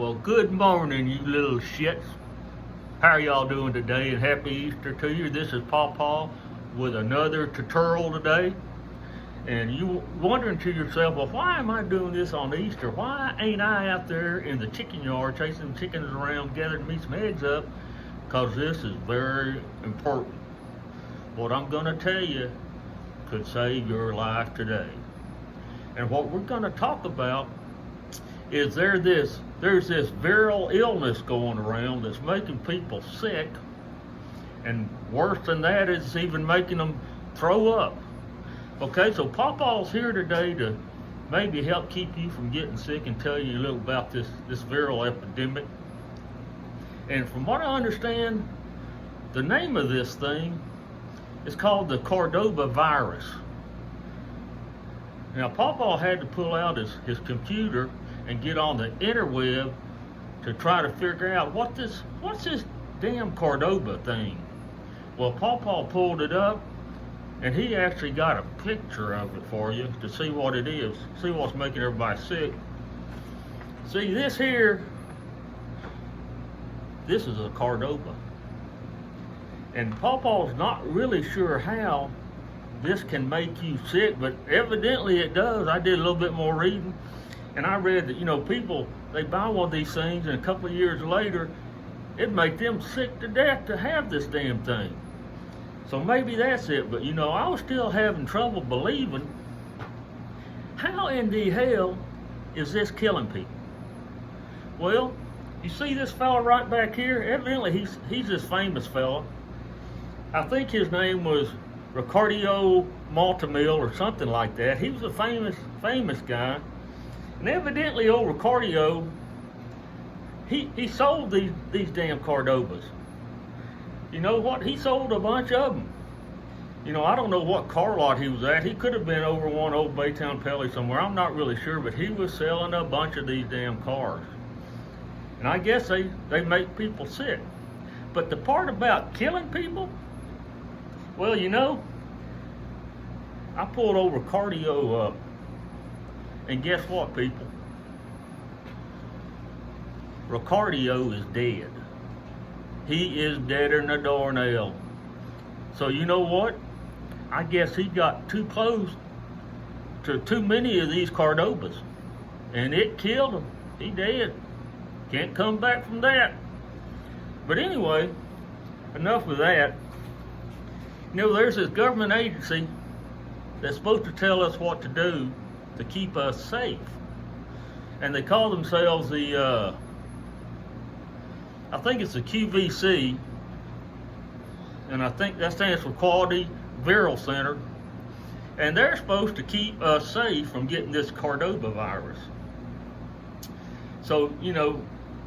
Well, good morning, you little shits. How are y'all doing today? And happy Easter to you. This is Papaw with another tutorial today. And you wondering to yourself, well, why am I doing this on Easter? Why ain't I out there in the chicken yard chasing chickens around, gathering me some eggs up? Because this is very important. What I'm going to tell you could save your life today. And what we're going to talk about is there's this viral illness going around that's making people sick, and worse than that is even making them throw up. Okay, so Papaw's here today to maybe help keep you from getting sick and tell you a little about this viral epidemic. And from what I understand, the name of this thing is called the Cordoba virus. Now, Papaw had to pull out his computer and get on the interweb to try to figure out what's this damn Cordoba thing. Well, Papaw pulled it up, and he actually got a picture of it for you to see what it is, see what's making everybody sick. See, this here, this is a Cordoba. And Papaw's not really sure how this can make you sick, but evidently it does. I did a little bit more reading, and I read that, people, they buy one of these things, and a couple of years later, it'd make them sick to death to have this damn thing. So maybe that's it, but I was still having trouble believing, how in the hell is this killing people? Well, you see this fella right back here? Evidently he's this famous fella. I think his name was Ricardo Maltamil or something like that. He was a famous guy. And evidently old Ricardo, he sold these damn Cordobas. You know what? He sold a bunch of them. I don't know what car lot he was at. He could have been over one old Baytown Pelly somewhere. I'm not really sure, but he was selling a bunch of these damn cars. And I guess they make people sick. But the part about killing people, well, I pulled over cardio up, and guess what, people? Ricardo is dead. He is deader than a doornail. So you know what? I guess he got too close to too many of these Cordobas, and it killed him. He dead. Can't come back from that. But anyway, enough with that. There's this government agency that's supposed to tell us what to do to keep us safe. And they call themselves I think it's the QVC, and I think that stands for Quality Viral Center. And they're supposed to keep us safe from getting this Cordoba virus. So,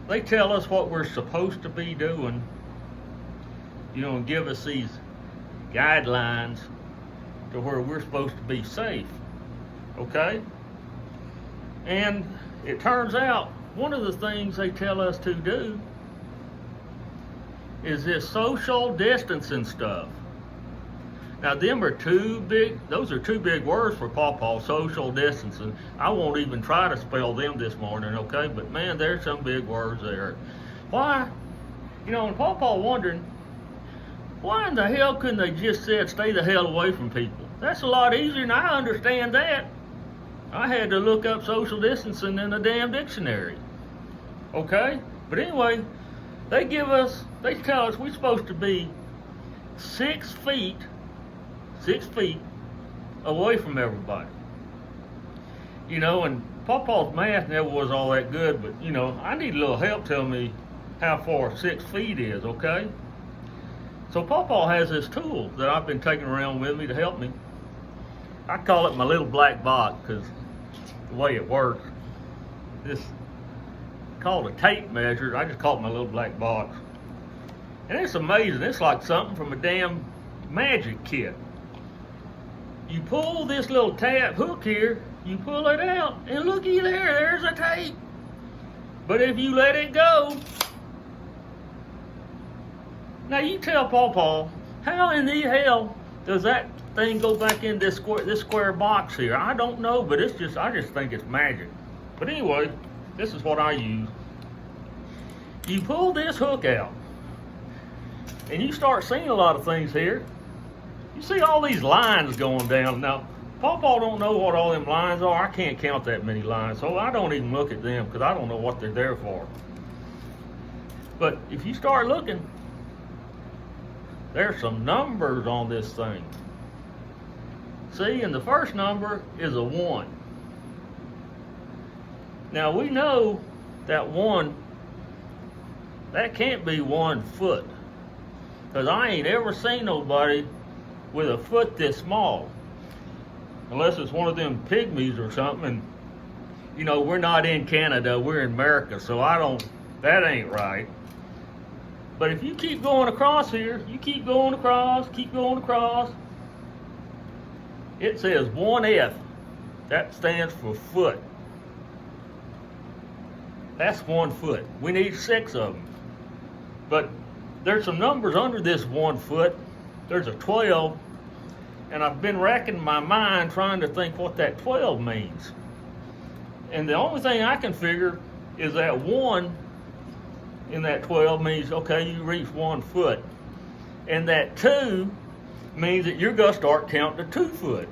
they tell us what we're supposed to be doing, and give us these guidelines to where we're supposed to be safe, okay? And it turns out one of the things they tell us to do is this social distancing stuff. Now, those are two big words for Papaw, social distancing. I won't even try to spell them this morning, okay? But man, there's some big words there. Why? And Papaw wondering, why in the hell couldn't they just said stay the hell away from people? That's a lot easier, and I understand that. I had to look up social distancing in a damn dictionary. Okay? But anyway, they tell us we're supposed to be 6 feet away from everybody. And Papaw's math never was all that good, but I need a little help telling me how far 6 feet is, okay? So Papaw has this tool that I've been taking around with me to help me. I call it my little black box because the way it works. This called a tape measure. I just call it my little black box. And it's amazing. It's like something from a damn magic kit. You pull this little tab hook here, you pull it out, and looky there's a tape. But if you let it go, now you tell Papaw, how in the hell does that thing go back in this square box here? I don't know, but I just think it's magic. But anyway, this is what I use. you pull this hook out, and you start seeing a lot of things here. You see all these lines going down. Now, Papaw don't know what all them lines are. I can't count that many lines, so I don't even look at them because I don't know what they're there for. But if you start looking, there's some numbers on this thing. See, and the first number is a 1. Now we know that 1, that can't be 1 foot, because I ain't ever seen nobody with a foot this small, unless it's one of them pygmies or something. And you know, we're not in Canada, we're in America, so that ain't right. But if you keep going across here, you keep going across, it says 1F. That stands for foot. That's 1 foot. We need 6 of them. But there's some numbers under this 1 foot. There's a 12, and I've been racking my mind trying to think what that 12 means. And the only thing I can figure is that 1 in that 12 means, okay, you reach 1 foot. And that 2 means that you're gonna start counting to 2 foot.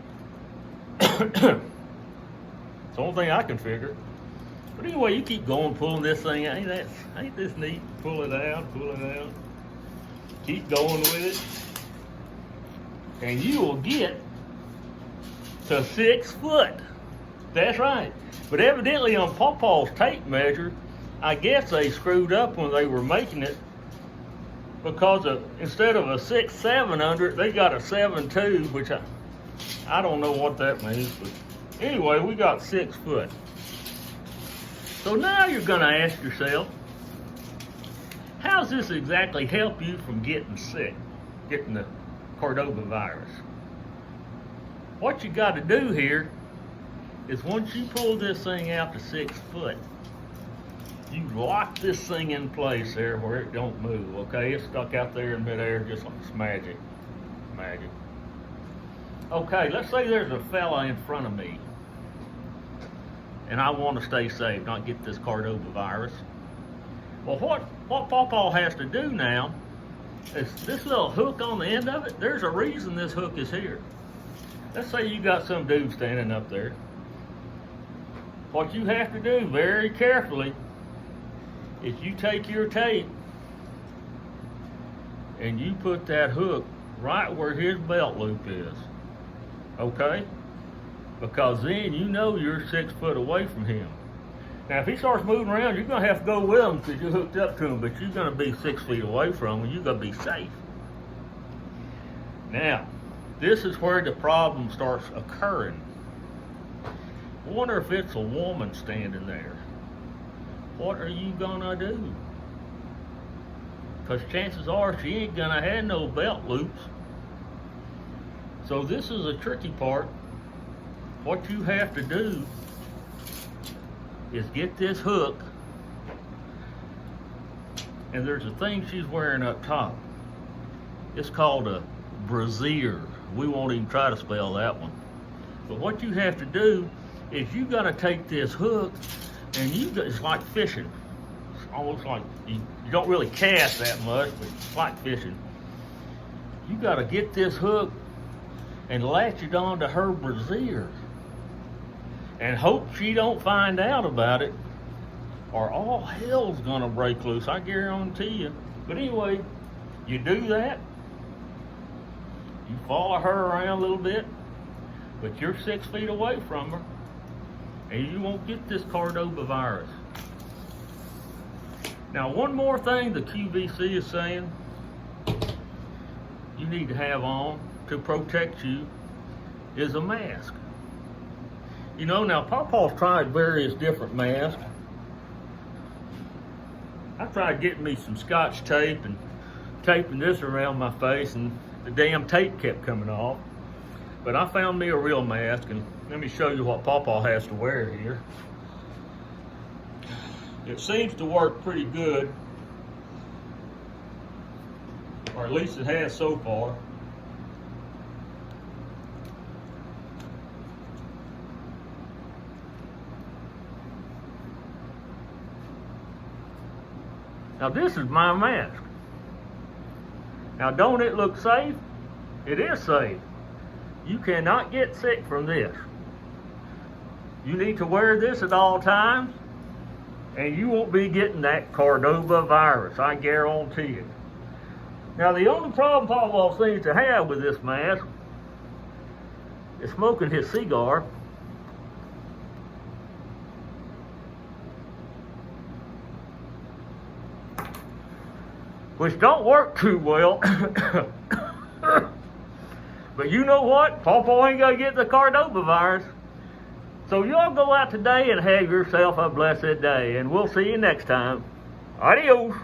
It's the only thing I can figure. But anyway, you keep going, pulling this thing out. Ain't this neat? Pull it out. Keep going with it. And you will get to 6 foot. That's right. But evidently on Papaw's tape measure, I guess they screwed up when they were making it, because instead of a 6-7 under it, they got a 7-2, which I don't know what that means. But anyway, we got 6 foot. So now you're going to ask yourself, how does this exactly help you from getting sick, getting the Cordoba virus? What you got to do here is, once you pull this thing out to 6 foot, you lock this thing in place there where it don't move, okay? It's stuck out there in midair just like it's magic. Okay, let's say there's a fella in front of me, and I want to stay safe, not get this Cordoba virus. Well, what Papaw has to do now is, this little hook on the end of it, there's a reason this hook is here. Let's say you got some dude standing up there. What you have to do very carefully is you take your tape and you put that hook right where his belt loop is, okay? Because then you know you're 6 foot away from him. Now, if he starts moving around, you're gonna have to go with him because you're hooked up to him, but you're gonna be 6 feet away from him, and you're gonna be safe. Now, this is where the problem starts occurring. I wonder if it's a woman standing there. What are you gonna do? Because chances are she ain't gonna have no belt loops. So this is a tricky part. What you have to do is get this hook, and there's a thing she's wearing up top. It's called a brassiere. We won't even try to spell that one. But what you have to do is you gotta take this hook, and it's like fishing. It's almost like you don't really cast that much, but it's like fishing. You gotta get this hook and latch it onto her brassiere, and hope she don't find out about it, or all hell's gonna break loose, I guarantee you. But anyway, you do that, you follow her around a little bit, but you're 6 feet away from her, and you won't get this Cordoba virus. Now, one more thing the QVC is saying you need to have on to protect you is a mask. You know, now Papaw's tried various different masks. I tried getting me some Scotch tape and taping this around my face, and the damn tape kept coming off. But I found me a real mask, and let me show you what Papaw has to wear here. It seems to work pretty good, or at least it has so far. Now this is my mask. Now don't it look safe? It is safe. You cannot get sick from this. You need to wear this at all times, and you won't be getting that Cordova virus, I guarantee it. Now the only problem Papaw seems to have with this mask is smoking his cigar. Which don't work too well. But you know what? Papaw ain't gonna get the Cordova virus. So y'all go out today and have yourself a blessed day, and we'll see you next time. Adios.